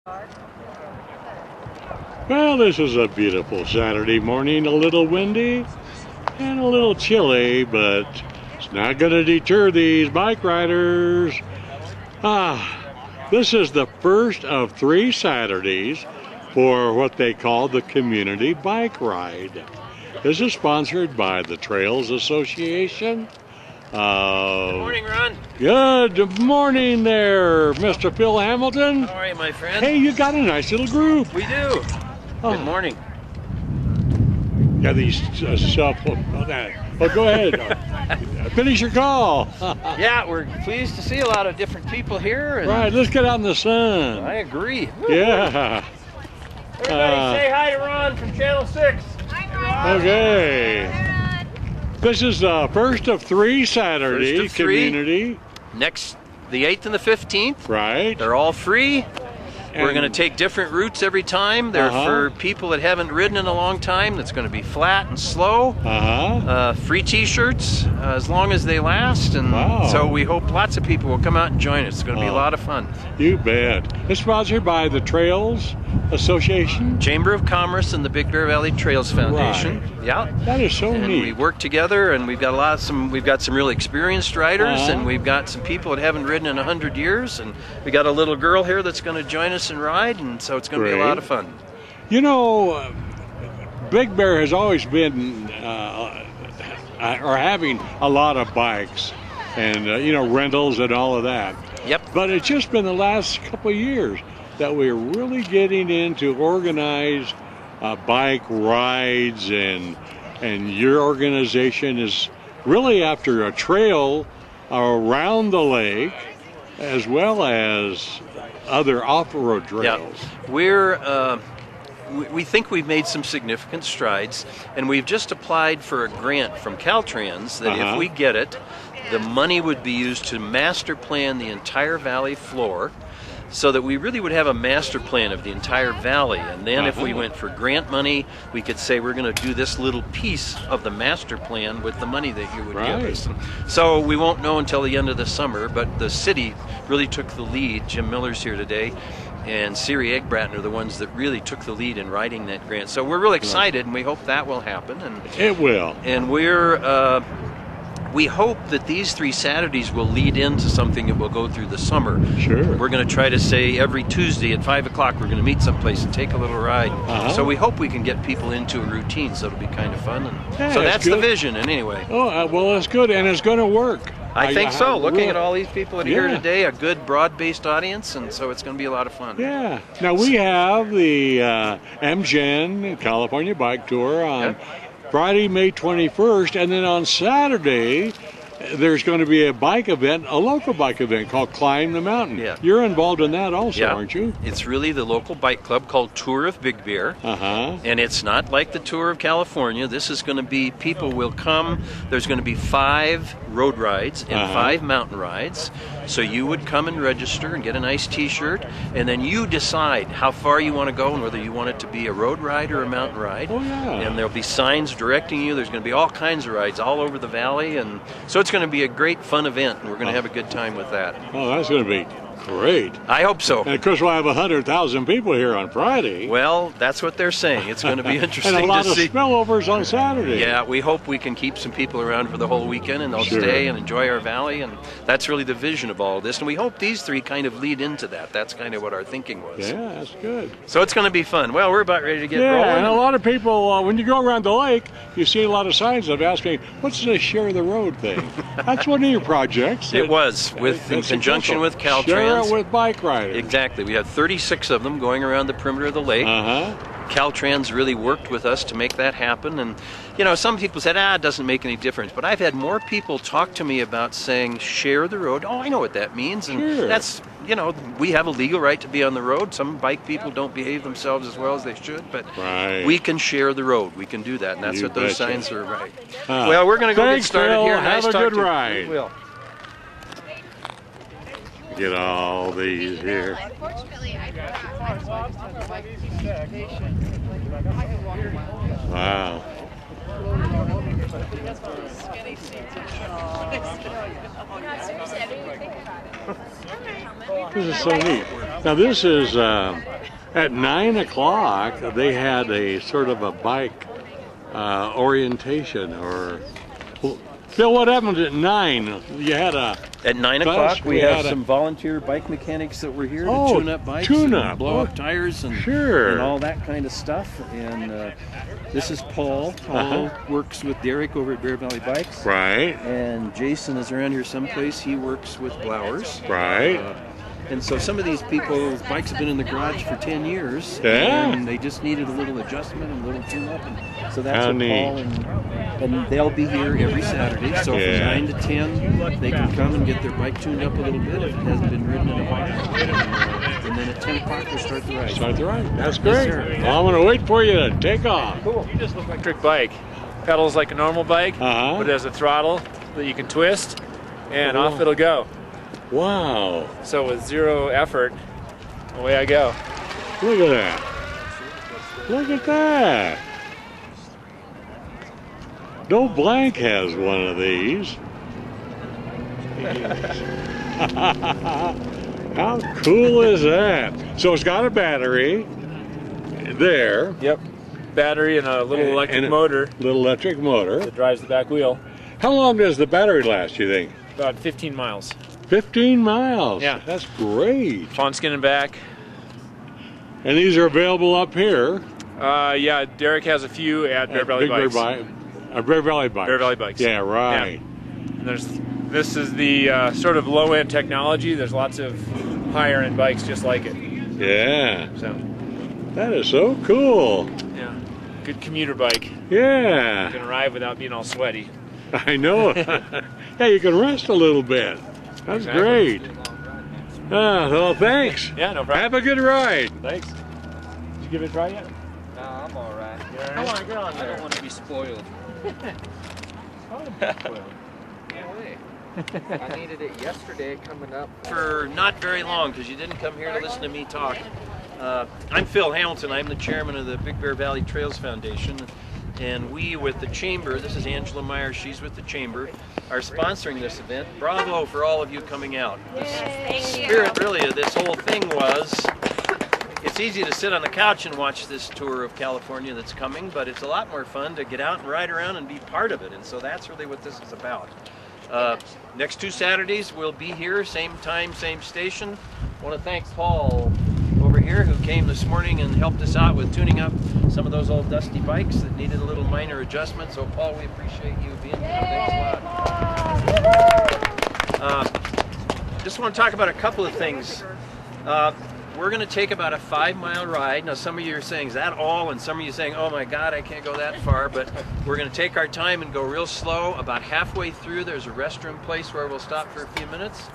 Well, this is a beautiful Saturday morning, a little windy and a little chilly, but it's not going to deter these bike riders. This is the first of 3 Saturdays for what they call the Community Bike Ride. This is sponsored by the Trails Association. Good morning, Ron. Good morning there, Mr. Phil Hamilton. How are you, my friend? Hey, you got a nice little group. We do. Good morning. Yeah, these cell phone. Oh, go ahead. Finish your call. Yeah, we're pleased to see a lot of different people here. And Right, let's get out in the sun. I agree. Yeah. Everybody say hi to Ron from Channel 6. Hi, Ron. Okay. This is the first of 3 Saturday First of 3. community. Next, the 8th and the 15th. Right. They're all free. We're And- going to take different routes every time. They're for people that haven't ridden in a long time. That's going to be flat and slow. Free t-shirts as long as they last. And Wow. so we hope lots of people will come out and join us. It's going to be a lot of fun. You bet. It's sponsored by the Trails Association. Chamber of Commerce and the Big Bear Valley Trails Foundation. Right. Yeah. That is so And neat. we work together, and we've got some really experienced riders, and we've got some people that haven't ridden in 100 years, and we got a little girl here that's going to join us and ride, and so it's going to be a lot of fun. You know, Big Bear has always been or having a lot of bikes and rentals and all of that. Yep. But it's just been the last couple of years that we're really getting into organized bike rides, and your organization is really after a trail around the lake as well as other off-road trails. Yeah. We think we've made some significant strides, and we've just applied for a grant from Caltrans that if we get it, the money would be used to master plan the entire valley floor, so that we really would have a master plan of the entire valley. And then if we went for grant money, we could say we're going to do this little piece of the master plan with the money that you would give us. So we won't know until the end of the summer, but the city really took the lead. Jim Miller's here today, and Siri Eggbratton are the ones that really took the lead in writing that grant. So we're really excited, and we hope that will happen. And it will. And we hope that these 3 Saturdays will lead into something that will go through the summer. Sure. We're going to try to say every Tuesday at 5 o'clock we're going to meet someplace and take a little ride. So we hope we can get people into a routine, so it'll be kind of fun. And so that's the vision, and anyway. Oh, well, that's good, and it's going to work. I think so. Looking at all these people that are here today, a good broad-based audience, and so it's going to be a lot of fun. Yeah. Now we have the MGen California Bike Tour on Friday, May 21st, and then on Saturday, there's going to be a bike event, a local bike event called Climb the Mountain. Yeah. You're involved in that also, aren't you? It's really the local bike club called Tour of Big Bear. And it's not like the Tour of California. This is going to be, people will come. There's going to be 5 road rides and 5 mountain rides. So you would come and register and get a nice t-shirt, and then you decide how far you want to go and whether you want it to be a road ride or a mountain ride. And there'll be signs directing you. There's going to be all kinds of rides all over the valley, and so it's going to be a great fun event, and we're going to have a good time with that. Oh, that's going to be great. I hope so. And of course, we'll have 100,000 people here on Friday. Well, that's what they're saying. It's going to be interesting and a lot to of see. spillovers on Saturday. Yeah, we hope we can keep some people around for the whole weekend, and they'll stay and enjoy our valley, and that's really the vision of all of this. And we hope these 3 kind of lead into that. That's kind of what our thinking was. Yeah, that's good. So it's going to be fun. Well, we're about ready to get rolling. Yeah, and a lot of people, when you go around the lake, you see a lot of signs that ask me, what's this share the road thing? That's one of your projects. It was, in conjunction with Caltrans. Share it with bike riders. Exactly. We have 36 of them going around the perimeter of the lake. Caltrans really worked with us to make that happen. And, some people said, it doesn't make any difference. But I've had more people talk to me about saying, share the road. Oh, I know what that means. And that's, we have a legal right to be on the road. Some bike people don't behave themselves as well as they should. But we can share the road. We can do that. And that's what those signs are right. Well, we're going to go get started here. Have a good ride. We will. Get all these here. Wow. This is so neat. Now this is at 9 o'clock. They had a sort of a bike orientation, or Phil, what happened at 9? You had a At 9 o'clock, we have some volunteer bike mechanics that were here to tune up bikes, and blow up tires, and all that kind of stuff. And this is Paul. Paul works with Derek over at Bear Valley Bikes. Right. And Jason is around here someplace. He works with Blowers. Right. And so some of these people's bikes have been in the garage for 10 years, and they just needed a little adjustment and a little tune-up. And so that's what Paul and they'll be here every Saturday. So from 9 to 10, they can come and get their bike tuned up a little bit if it hasn't been ridden in a while. And then at 10 o'clock, we'll start the ride. Start the ride. That's great. Yes, well, I'm going to wait for you to take off. Cool. You just look like a trick bike. Pedals like a normal bike, but it has a throttle that you can twist, and off it'll go. Wow. So with zero effort, away I go. Look at that. Look at that. No Blank has one of these. How cool is that? So it's got a battery there. Yep. Battery and a little electric motor. Little electric motor. That drives the back wheel. How long does the battery last, you think? About 15 miles. 15 miles. Yeah. That's great. Fawn skin and back. And these are available up here. Yeah, Derek has a few at Bear Valley Bikes. Bear Valley Bikes. Bear Valley Bikes. Yeah, right. Yeah. And this is the sort of low-end technology. There's lots of higher-end bikes just like it. Yeah. So. That is so cool. Yeah. Good commuter bike. Yeah. You can ride without being all sweaty. I know. Yeah, you can rest a little bit. That's great. Well, thanks. Yeah, no problem. Have a good ride. Thanks. Did you give it a try yet? No, I'm all right. Come on, get on there. I don't want to be spoiled. Can't wait. I needed it yesterday coming up. For not very long, because you didn't come here to listen to me talk. I'm Phil Hamilton. I'm the chairman of the Big Bear Valley Trails Foundation. And we, with the Chamber, this is Angela Meyer, she's with the Chamber, are sponsoring this event. Bravo for all of you coming out. The spirit really of this whole thing was, it's easy to sit on the couch and watch this tour of California that's coming, but it's a lot more fun to get out and ride around and be part of it. And so that's really what this is about. Next 2 Saturdays, we'll be here, same time, same station. I want to thank Paul over here who came this morning and helped us out with tuning up some of those old dusty bikes that needed a little minor adjustment. So Paul, we appreciate you being here. Thanks a lot. Just want to talk about a couple of things. We're going to take about a 5-mile ride. Now some of you are saying, is that all? And some of you are saying, oh my God, I can't go that far. But we're going to take our time and go real slow. About halfway through, there's a restroom place where we'll stop for a few minutes.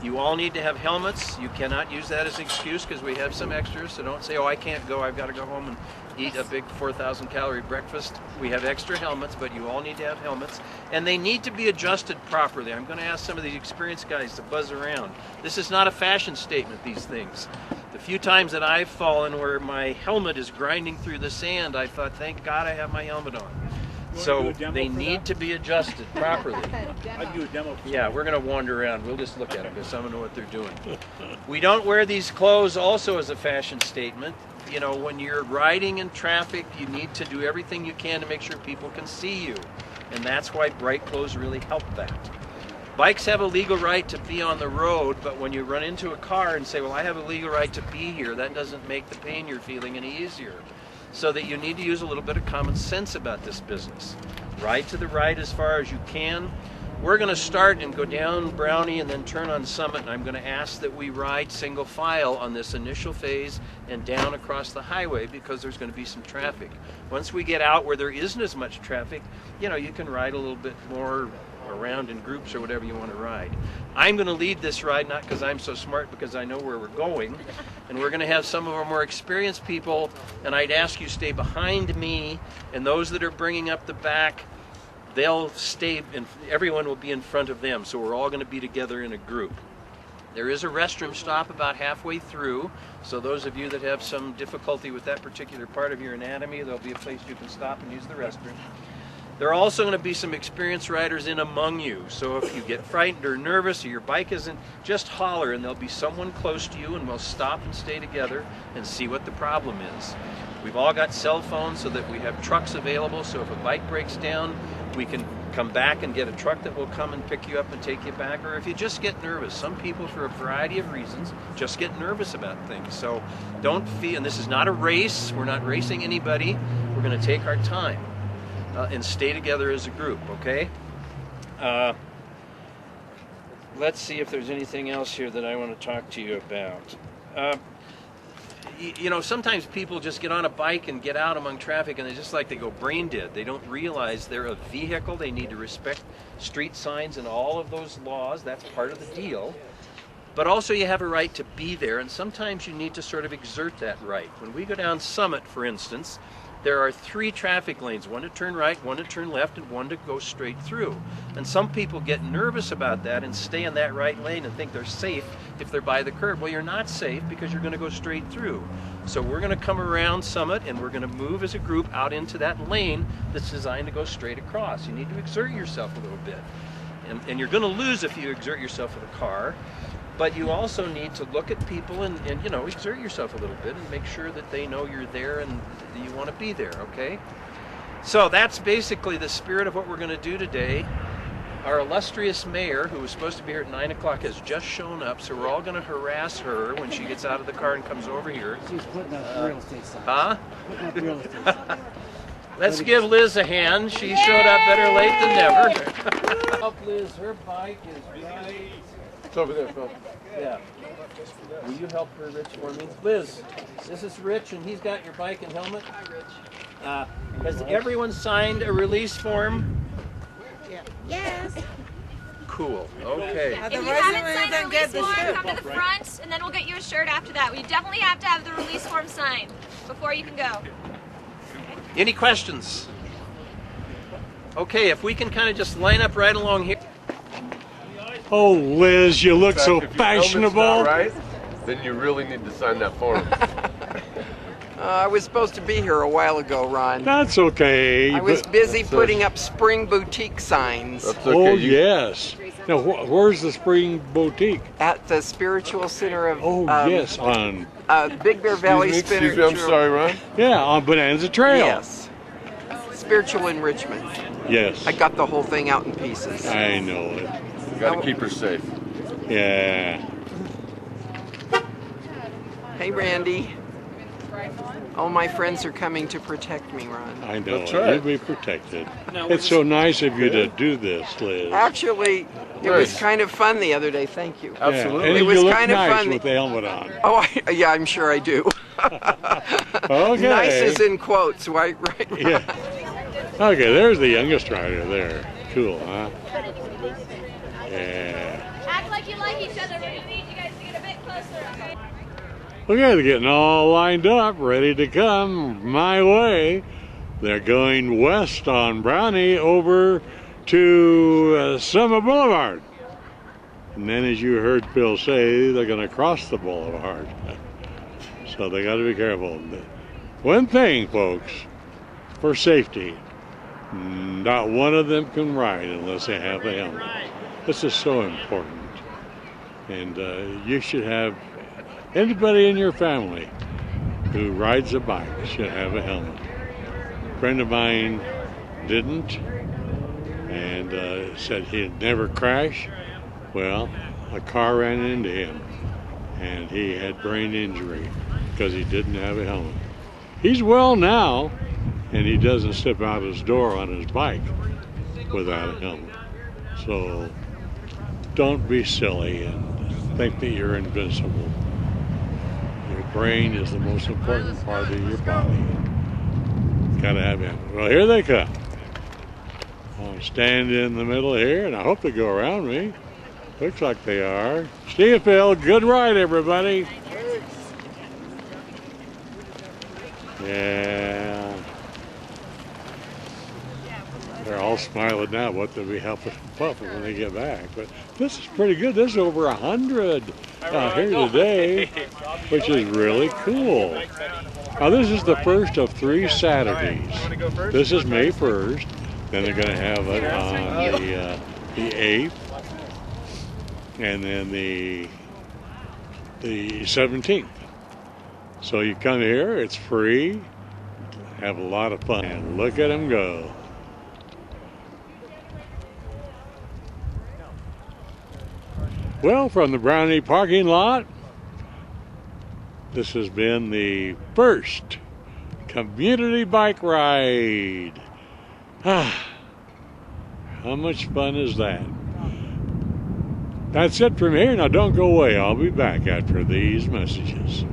You all need to have helmets. You cannot use that as an excuse because we have some extras. So don't say, oh, I can't go. I've got to go home and eat a big 4,000 calorie breakfast. We have extra helmets, but you all need to have helmets. And they need to be adjusted properly. I'm going to ask some of the experienced guys to buzz around. This is not a fashion statement, these things. The few times that I've fallen where my helmet is grinding through the sand, I thought, thank God I have my helmet on. So they need to be adjusted properly. I'd do a demo. Yeah, we're going to wander around. We'll just look at them because I don't know what they're doing. We don't wear these clothes also as a fashion statement. You know, when you're riding in traffic, you need to do everything you can to make sure people can see you. And that's why bright clothes really help that. Bikes have a legal right to be on the road, but when you run into a car and say, well, I have a legal right to be here, that doesn't make the pain you're feeling any easier. So that you need to use a little bit of common sense about this business. Ride to the right as far as you can. We're going to start and go down Brownie and then turn on Summit, and I'm going to ask that we ride single file on this initial phase and down across the highway because there's going to be some traffic. Once we get out where there isn't as much traffic, you know, you can ride a little bit more around in groups or whatever you want to ride. I'm going to lead this ride, not because I'm so smart, because I know where we're going. And we're going to have some of our more experienced people, and I'd ask you stay behind me, and those that are bringing up the back, they'll stay, and everyone will be in front of them, so we're all going to be together in a group. There is a restroom stop about halfway through, so those of you that have some difficulty with that particular part of your anatomy, there'll be a place you can stop and use the restroom. There are also going to be some experienced riders in among you. So if you get frightened or nervous or your bike isn't, just holler and there'll be someone close to you and we'll stop and stay together and see what the problem is. We've all got cell phones so that we have trucks available, so if a bike breaks down, we can come back and get a truck that will come and pick you up and take you back. Or if you just get nervous, some people for a variety of reasons just get nervous about things. So don't feel, and this is not a race, we're not racing anybody, we're going to take our time and stay together as a group, okay? Let's see if there's anything else here that I want to talk to you about. You know, sometimes people just get on a bike and get out among traffic and they just like they go brain dead. They don't realize they're a vehicle. They need to respect street signs and all of those laws. That's part of the deal. But also you have a right to be there, and sometimes you need to sort of exert that right. When we go down Summit, for instance, there are 3 traffic lanes, one to turn right, one to turn left, and one to go straight through. And some people get nervous about that and stay in that right lane and think they're safe if they're by the curb. Well, you're not safe because you're going to go straight through. So we're going to come around Summit and we're going to move as a group out into that lane that's designed to go straight across. You need to exert yourself a little bit. And you're going to lose if you exert yourself with a car. But you also need to look at people and you know, exert yourself a little bit and make sure that they know you're there and that you want to be there, okay? So that's basically the spirit of what we're going to do today. Our illustrious mayor, who was supposed to be here at 9 o'clock, has just shown up, so we're all going to harass her when she gets out of the car and comes over here. She's putting up real estate signs. Huh? Putting up real estate signs. Let's give Liz a hand. She showed up better late than never. Help Liz, her bike is right. It's over there, Phil. Yeah. Will you help her, Rich, for me? Liz, this is Rich, and he's got your bike and helmet. Hi, Rich. Has everyone signed a release form? Yes. Cool. Okay. If you haven't signed the release form, come to the front, and then we'll get you a shirt after that. We definitely have to have the release form signed before you can go. Any questions? Okay, if we can kind of just line up right along here. Oh, Liz, you look so If your helmet's fashionable. not right, then you really need to sign that form. I was supposed to be here a while ago, Ron. That's okay. I was but- busy putting up spring boutique signs That's Oh, okay. yes. Now, where's the Spring Boutique? at the Spiritual Center of Oh, yes, on, Big Bear Valley Excuse me, Spiritual. I'm sorry, Ron. yeah, on Bonanza Trail. Yes. Spiritual enrichment. Yes. I got the whole thing out in pieces. I know it. We got to keep her safe. Yeah. Hey, Randy. All my friends are coming to protect me, Ron. I know. That's right. You'll be protected. No, It's so nice of you to do this, Liz. Actually, it was Nice. kind of fun the other day. Thank you. Absolutely. And It you was look kind of nice fun. with the helmet on. Oh, yeah, I'm sure I do. Okay. Nice is in quotes, right? Yeah. Okay, there's the youngest rider there. Cool, huh? Yeah. Act like you like each other. We're going to need you guys to get a bit closer, okay? Okay, they're getting all lined up, ready to come my way. They're going west on Brownie over to Summit Boulevard. And then, as you heard Bill say, they're going to cross the boulevard. So they got to be careful. One thing, folks, for safety, not one of them can ride unless they have a helmet. This is so important. And you should have, anybody in your family who rides a bike should have a helmet. A friend of mine didn't, and said he'd never crash. Well, a car ran into him, and he had brain injury because he didn't have a helmet. He's well now, and he doesn't step out his door on his bike without a helmet. So don't be silly and think that you're invincible. Your brain is the most important part of your body. Gotta have it. Well, here they come. I'll stand in the middle here, and I hope they go around me. Looks like they are. See you, Phil. Good ride, everybody. Yeah. They're all smiling now. What they'll be helping puffing when they get back. But this is pretty good. There's over 100 out here today, which is really cool. Now, this is the first of 3 Saturdays. This is May 1st. Then they're going to have it on the 8th, and then the 17th. So you come here, it's free, have a lot of fun, and look at them go. Well, from the Brownie parking lot, this has been the first community bike ride. Ah, how much fun is that? That's it from here. Now don't go away. I'll be back after these messages.